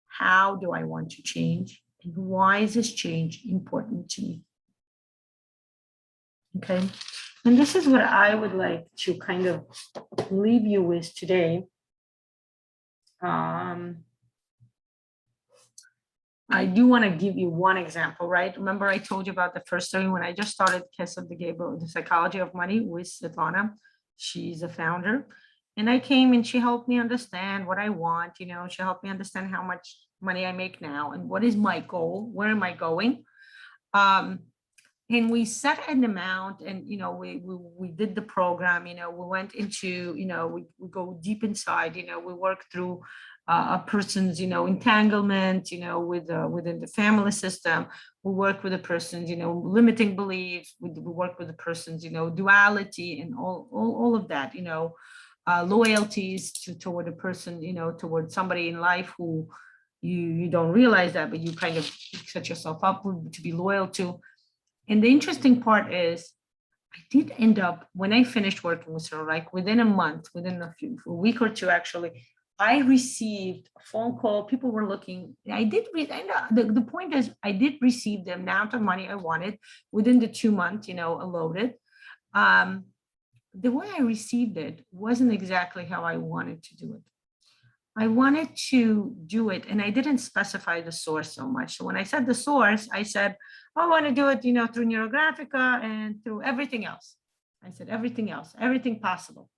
How do I want to change? And why is this change important to me? Okay. And this is what I would like to kind of leave you with today. I do want to give you one example, right? Remember I told you about the first story when I just started Kiss of the Gable, the Psychology of Money with Lana. She's a founder. And I came and she helped me understand what I want. She helped me understand how much money I make now and what is my goal, where am I going? And we set an amount, and we did the program. We went into, we go deep inside. We work through a person's entanglement within the family system. We work with a person's limiting beliefs. We work with a person's duality and all of that. loyalties toward a person, toward somebody in life who you don't realize that, but you kind of set yourself up to be loyal to. And the interesting part is, I did end up, when I finished working with her, like within a month, within a week or two, actually, I received a phone call. People were looking. The point is, I did receive the amount of money I wanted within the 2 months, loaded. The way I received it wasn't exactly how I wanted to do it. I wanted to do it, and I didn't specify the source so much. So when I said the source, I said, I want to do it, through Neurographica and through everything else. I said everything else, everything possible.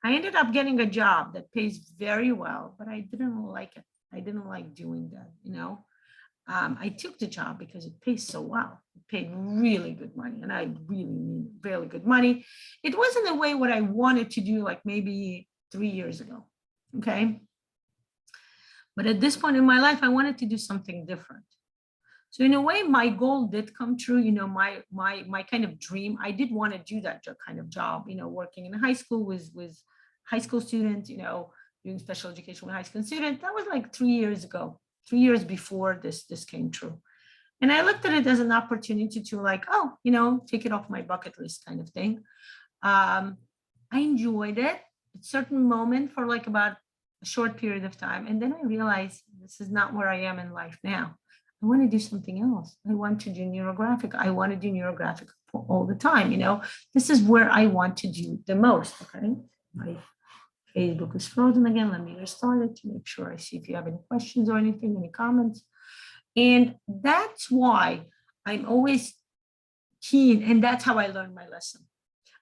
I ended up getting a job that pays very well, but I didn't like it. I didn't like doing that, I took the job because it pays so well. It paid really good money, and I really mean really good money. It wasn't the way what I wanted to do, like maybe 3 years ago. Okay. But at this point in my life, I wanted to do something different. So in a way, my goal did come true. My kind of dream. I did want to do that kind of job. Working in high school with high school students. Doing special education with high school students. That was like 3 years ago. 3 years before this came true. And I looked at it as an opportunity to take it off my bucket list kind of thing. I enjoyed it at a certain moment for like about a short period of time. And then I realized this is not where I am in life now. I want to do something else. I want to do Neurographic. I want to do Neurographic all the time. This is where I want to do the most. Okay. My Facebook is frozen again. Let me restart it to make sure I see if you have any questions or anything, any comments. And that's why I'm always keen. And that's how I learned my lesson.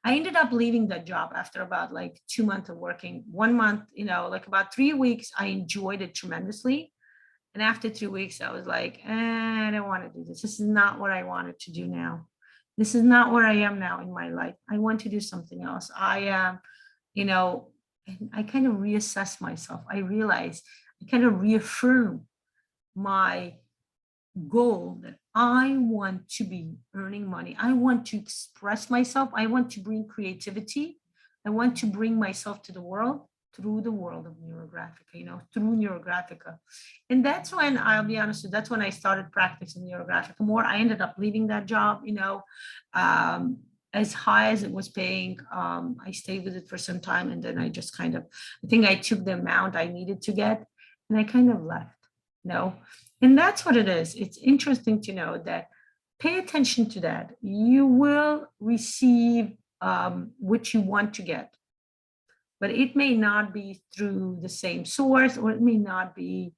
I ended up leaving that job after about like 2 months of working. 1 month, like about 3 weeks, I enjoyed it tremendously. And after 2 weeks, I was like, I don't want to do this. This is not what I wanted to do now. This is not where I am now in my life. I want to do something else. And I kind of reassess myself. I realized I kind of reaffirm my goal that I want to be earning money. I want to express myself. I want to bring creativity. I want to bring myself to the world through the world of Neurographica, through Neurographica. And that's when, I'll be honest, that's when I started practicing Neurographica more. I ended up leaving that job, as high as it was paying. I stayed with it for some time, and then I just I think I took the amount I needed to get, and I kind of left, And that's what it is. It's interesting to know that pay attention to that. You will receive what you want to get, but it may not be through the same source, or it may not be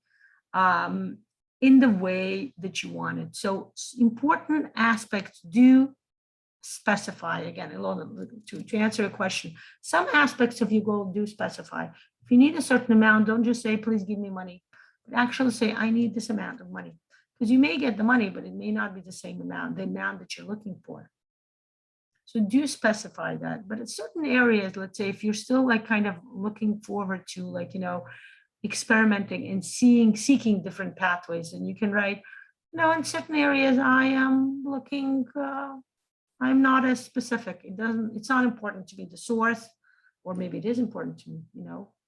in the way that you want it. So important aspects do specify, again, to answer a question. Some aspects of your goal do specify. If you need a certain amount, don't just say, please give me money. But actually say, I need this amount of money. Because you may get the money, but it may not be the same amount, the amount that you're looking for. So do specify that. But in certain areas, let's say if you're still like kind of looking forward to experimenting and seeking different pathways, and you can write, in certain areas I am looking, I'm not as specific. It's not important to be the source, or maybe it is important to me.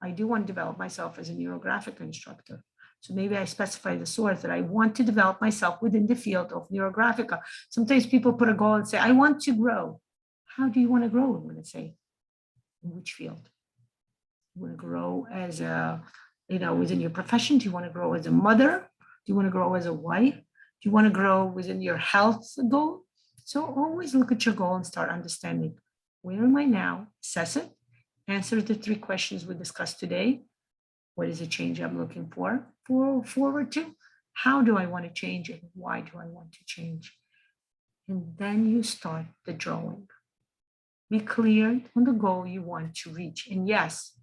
I do want to develop myself as a Neurographic instructor. So maybe I specify the source that I want to develop myself within the field of Neurographica. Sometimes people put a goal and say, I want to grow. How do you want to grow? I'm going to say, in which field? You want to grow as within your profession? Do you want to grow as a mother? Do you want to grow as a wife? Do you want to grow within your health goal? So always look at your goal and start understanding, where am I now? Assess it. Answer the 3 questions we discussed today. What is the change I'm looking forward to? How do I want to change it? Why do I want to change? And then you start the drawing. Be clear on the goal you want to reach. And yes,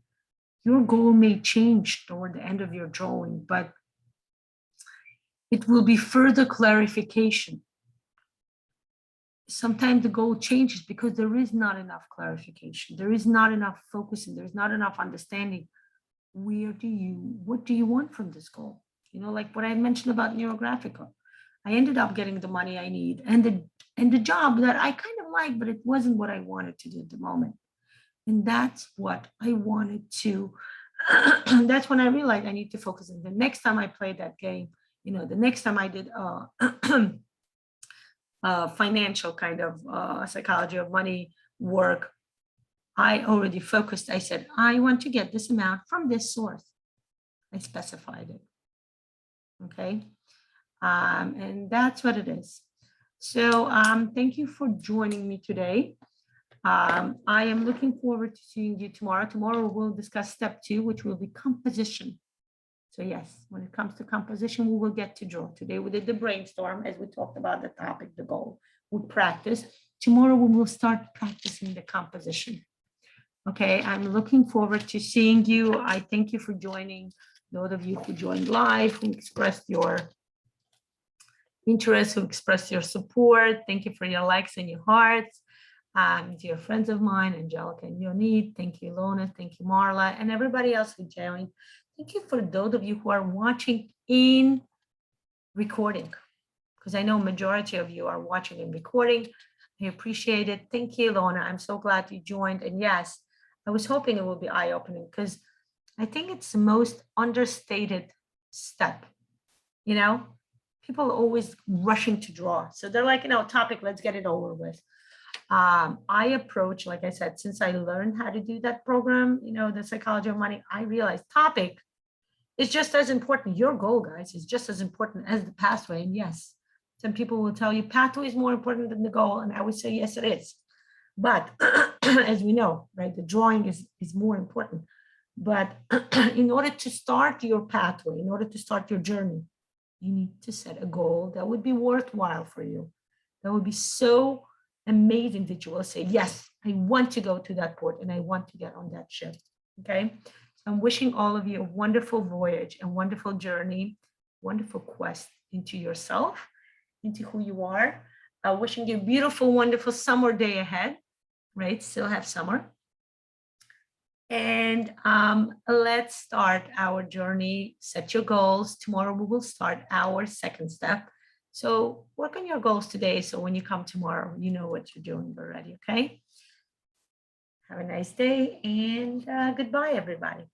your goal may change toward the end of your drawing, but it will be further clarification. Sometimes the goal changes because there is not enough clarification. There is not enough focusing. There's not enough understanding. What do you want from this goal? Like what I mentioned about Neurographica. I ended up getting the money I need and the job that I kind of like, but it wasn't what I wanted to do at the moment. And that's what I wanted to, that's when I realized I need to focus. And the next time I played that game, the next time I did financial kind of psychology of money work, I already focused. I said, I want to get this amount from this source. I specified it. Okay. And that's what it is. So thank you for joining me today. I am looking forward to seeing you tomorrow. Tomorrow we'll discuss step 2, which will be composition. So yes, when it comes to composition, we will get to draw. Today we did the brainstorm as we talked about the topic, the goal. We practice. Tomorrow we will start practicing the composition. Okay, I'm looking forward to seeing you. I thank you for joining. Those of you who joined live, who expressed your interest, who expressed your support. Thank you for your likes and your hearts. Dear friends of mine, Angelica and Yonit, thank you, Lana, thank you, Marla, and everybody else who joined. Thank you for those of you who are watching in recording, because I know majority of you are watching in recording. I appreciate it. Thank you, Lana. I'm so glad you joined. And yes, I was hoping it will be eye-opening, because I think it's the most understated step. People are always rushing to draw. So they're like, topic, let's get it over with. I approach, like I said, since I learned how to do that program, the psychology of money, I realized topic is just as important. Your goal, guys, is just as important as the pathway. And yes, some people will tell you pathway is more important than the goal. And I would say, yes, it is. But as we know, right, the drawing is more important. But in order to start your pathway, in order to start your journey, you need to set a goal that would be worthwhile for you. That would be so amazing that you will say, yes, I want to go to that port and I want to get on that ship. Okay. So I'm wishing all of you a wonderful voyage, a wonderful journey, wonderful quest into yourself, into who you are. Wishing you a beautiful, wonderful summer day ahead, right? Still have summer. And let's start our journey. Set your goals. Tomorrow we will start our second step. So work on your goals today. So when you come tomorrow, you know what you're doing already, okay? Have a nice day and goodbye, everybody.